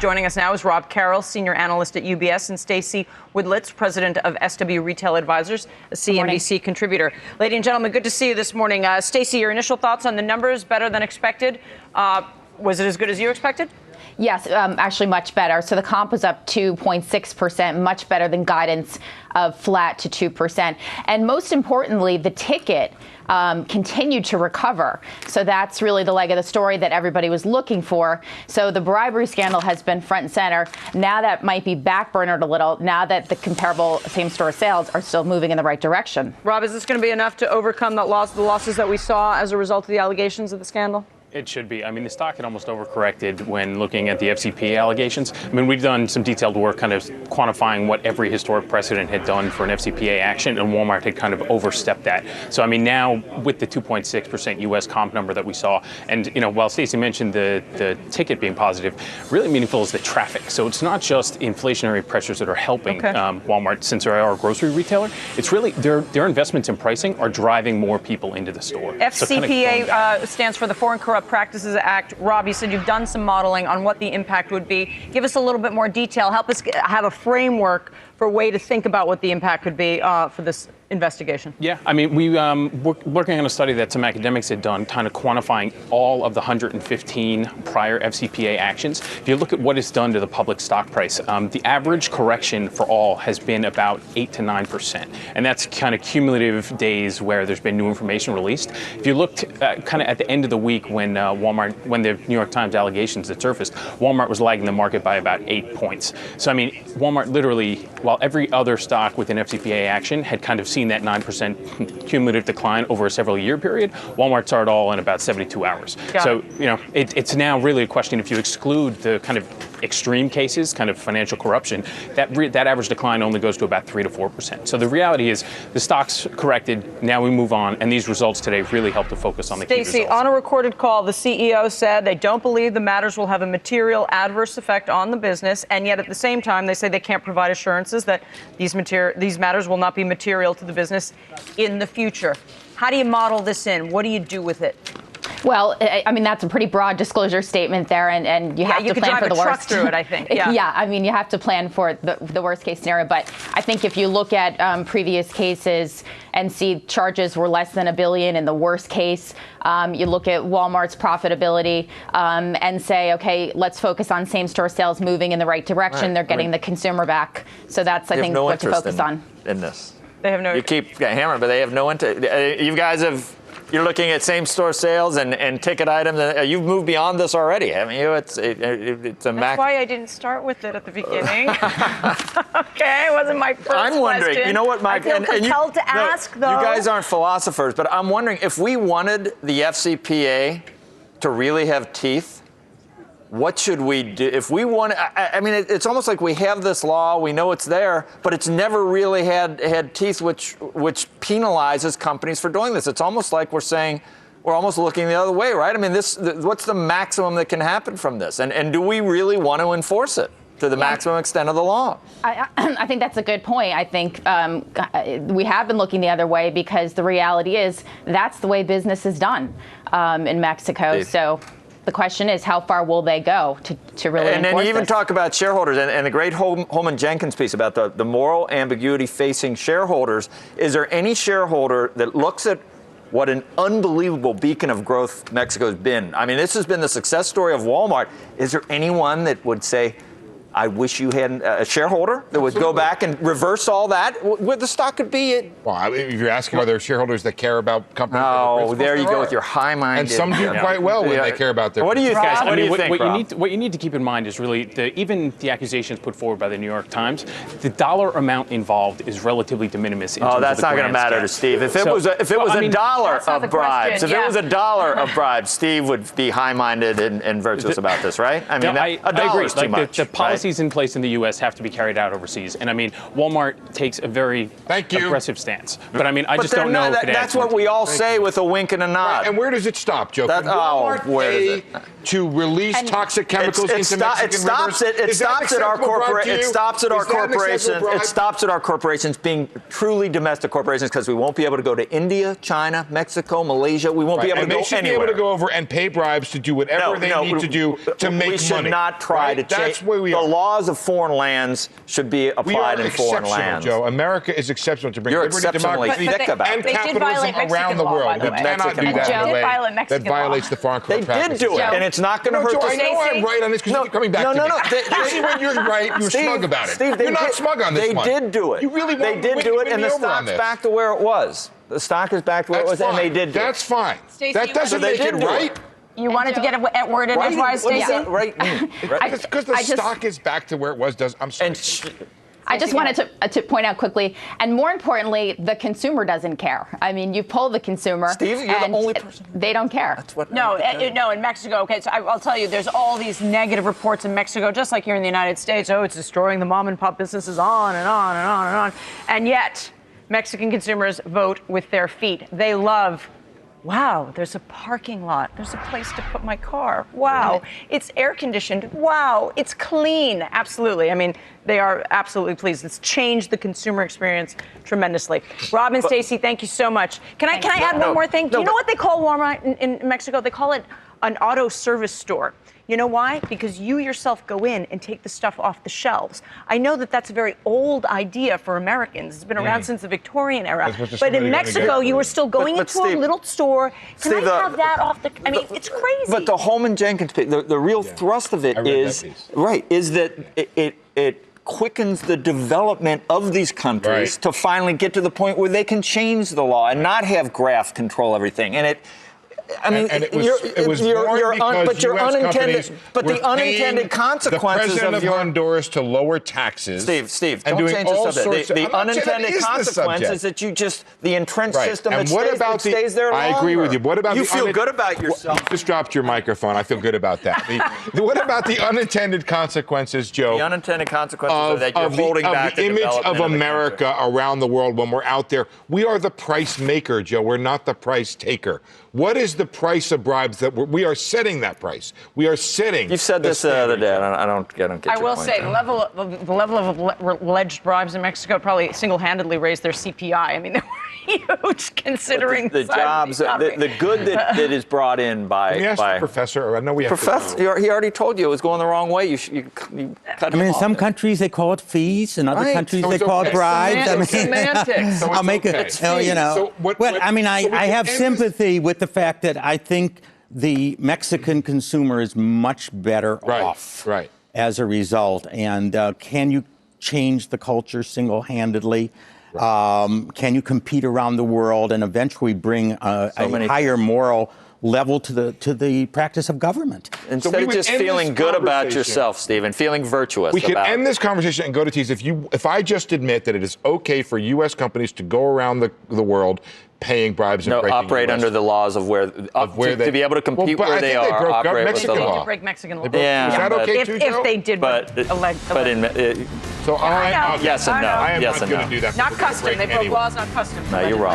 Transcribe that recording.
Joining us now is Rob Carroll, senior analyst at UBS, and Stacey Widlitz, president of SW Retail Advisors, a CNBC contributor. Ladies and gentlemen, good to see you this morning. Stacey, your initial thoughts on the numbers, better than expected. Was it as good as you expected? Yes, actually much better. So the comp was up 2.6%, much better than guidance of flat to 2%. And most importantly, the ticket continued to recover. So that's really the leg of the story that everybody was looking for. So the bribery scandal has been front and center. Now that might be backburnered a little, now that the comparable same-store sales are still moving in the right direction. Rob, is this going to be enough to overcome the losses that we saw as a result of the allegations of the scandal? It should be. I mean, the stock had almost overcorrected when looking at the FCPA allegations. I mean, we've done some detailed work kind of quantifying what every historic precedent had done for an FCPA action, and Walmart had kind of overstepped that. So, I mean, now with the 2.6% U.S. comp number that we saw, and, you know, while Stacey mentioned the ticket being positive, really meaningful is the traffic. So it's not just inflationary pressures that are helping Walmart, since they are a grocery retailer. It's really their investments in pricing are driving more people into the store. FCPA stands for the Foreign Corrupt Practices Act. Rob, you said you've done some modeling on what the impact would be. Give us a little bit more detail. Help us have a framework for a way to think about what the impact would be for this investigation. Yeah, I mean, we were working on a study that some academics had done, kind of quantifying all of the 115 prior FCPA actions. If you look at what it's done to the public stock price, the average correction for all has been about 8 to 9%. And that's kind of cumulative days where there's been new information released. If you looked kind of at the end of the week when when the New York Times allegations had surfaced, Walmart was lagging the market by about 8 points. So, I mean, Walmart literally, while every other stock with an FCPA action had kind of seen that 9% cumulative decline over a several-year period, Walmart saw it all in about 72 hours. So, you know, it's now really a question, if you exclude the kind of extreme cases, kind of financial corruption, that average decline only goes to about 3 to 4%. So the reality is the stock's corrected, now we move on, and these results today really help to focus on the key results. Stacey, on a recorded call, the CEO said they don't believe the matters will have a material adverse effect on the business, and yet at the same time, they say they can't provide assurances that these matters will not be material to the business in the future. How do you model this in? What do you do with it? Well, I mean, that's a pretty broad disclosure statement there, and you have to plan for the worst. You could drive a truck through it, I think. Yeah, I mean, you have to plan for the worst case scenario. But I think if you look at previous cases and see charges were less than $1 billion in the worst case, you look at Walmart's profitability and say, okay, let's focus on same-store sales moving in the right direction. Right. They're getting the consumer back. So that's, I think, what to focus on. In this. They have no. You keep hammered, but they have no interest. You guys have. You're looking at same-store sales and ticket items. You've moved beyond this already, haven't you? It's a That's why I didn't start with it at the beginning. Okay, it wasn't my first I'm wondering, question. You know what, Mike? I feel compelled to ask, though. You guys aren't philosophers, but I'm wondering if we wanted the FCPA to really have teeth, what should we do? If we want, I mean, it's almost like we have this law, we know it's there, but it's never really had teeth which penalizes companies for doing this. It's almost like we're saying, we're almost looking the other way, right? I mean, what's the maximum that can happen from this? And do we really want to enforce it to the maximum extent of the law? I think that's a good point. I think we have been looking the other way because the reality is that's the way business is done in Mexico. So the question is, how far will they go to really enforce this? And then you even talk about shareholders, and the great Holman Jenkins piece about the moral ambiguity facing shareholders. Is there any shareholder that looks at what an unbelievable beacon of growth Mexico's been? I mean, this has been the success story of Walmart. Is there anyone that would say, I wish you had a shareholder that would go back and reverse all that, where the stock could be? Well, I mean, if you're asking are there shareholders that care about companies? Oh, there you go with your high-minded. And some do quite well when they care about their. What do you think? Guys, what do you think, what you need to keep in mind is really even the accusations put forward by the New York Times, the dollar amount involved is relatively de minimis. Oh, that's not going to matter to Steve. If it was a dollar of bribes, if it was a dollar of bribes, Steve would be high-minded and virtuous about this, right? I mean, I agree. Too much. The policies in place in the U.S. have to be carried out overseas, and I mean, Walmart takes a very aggressive stance. But I mean, I just don't know. That's what we all say with a wink and a nod. Right, and where does it stop, Joe? to release toxic chemicals into Mexican rivers? It stops at our corporations being truly domestic corporations because we won't be able to go to India, China, Mexico, Malaysia. We won't be able to go anywhere. They should anywhere. be able to go over and pay bribes to do whatever they need to do to make money. We should not try to change. That's where we are. The laws of foreign lands should be applied in foreign lands. Joe. America is exceptional to bring liberty, democracy, and capitalism around the world. We cannot do that in a way that violates the Foreign Corrupt Practices. They did do it, and it's not going to hurt. Joe, I know I'm right on this because you keep coming back to me. Usually when you're right, you're smug about it. Steve, you're not smug on this one. They did do it. You really They did do it, and the stock's back to where it was. The stock is back to where it was, and they did do it. That's fine. Stacey, That doesn't make it right. You wanted to get a word in edgewise, Stacey? Right. Because the stock is back to where it was. I'm sorry. I just wanted to point out quickly, and more importantly, the consumer doesn't care. I mean, you poll the consumer, Steve, you're the only person. They don't care. That's what. No, in Mexico. Okay, so I'll tell you, there's all these negative reports in Mexico, just like here in the United States. Oh, it's destroying the mom and pop businesses, on and on and on and on. And yet, Mexican consumers vote with their feet. They love. Wow, there's a parking lot. There's a place to put my car. Wow, it's air conditioned. Wow, it's clean. Absolutely. I mean, they are absolutely pleased. It's changed the consumer experience tremendously. Rob and Stacey, thank you so much. Can I add one more thing? Do you know what they call Walmart in Mexico? They call it an auto service store. You know why? Because you yourself go in and take the stuff off the shelves. I know that that's a very old idea for Americans. It's been around since the Victorian era. But in Mexico, you were still going into a little store. Can I have that off the? I mean, it's crazy. But the Holman Jenkins, the real thrust of it is that it quickens the development of these countries to finally get to the point where they can change the law and not have graft control everything. And I mean, and it was the unintended consequences the president of of Honduras to lower taxes. Steve, and don't doing change the all subject. sorts The unintended consequences that the entrenched system and that stays there longer. I agree with you. What about you feel good about yourself? You just dropped your microphone. I feel good about that. What about the unintended consequences, Joe? The unintended consequences are that you're holding back the image of America around the world when we're out there. We are the price maker, Joe. We're not the price taker. What is the price of bribes that we are setting that price? We are setting. You've said this the other day. I don't get your point. I will say the level of alleged bribes in Mexico probably single-handedly raised their CPI. I mean, they were huge considering the jobs, the good that is brought in by. Can we ask the professor? I know we have. Professor, he already told you it was going the wrong way. You cut. I mean, in some countries they call it fees, in other countries they call it bribes. Semantics. I'll make it. You know. I have sympathy with the fact that I think the Mexican consumer is much better off as a result. And can you change the culture single-handedly? Can you compete around the world and eventually bring a higher moral level to the practice of government? Instead of just feeling good about yourself, Stephen, feeling virtuous. We can end this conversation and go to Tease. If I just admit that it is okay for U.S. companies to go around the world paying bribes and breaking operate under the laws of where to be able to compete where they are, operate with the law. To break Mexican law. Yeah, is that okay too, Joe? If they did, so yes and no. I am yes not and going to do that. Not custom. They broke laws, not custom. No, you're wrong.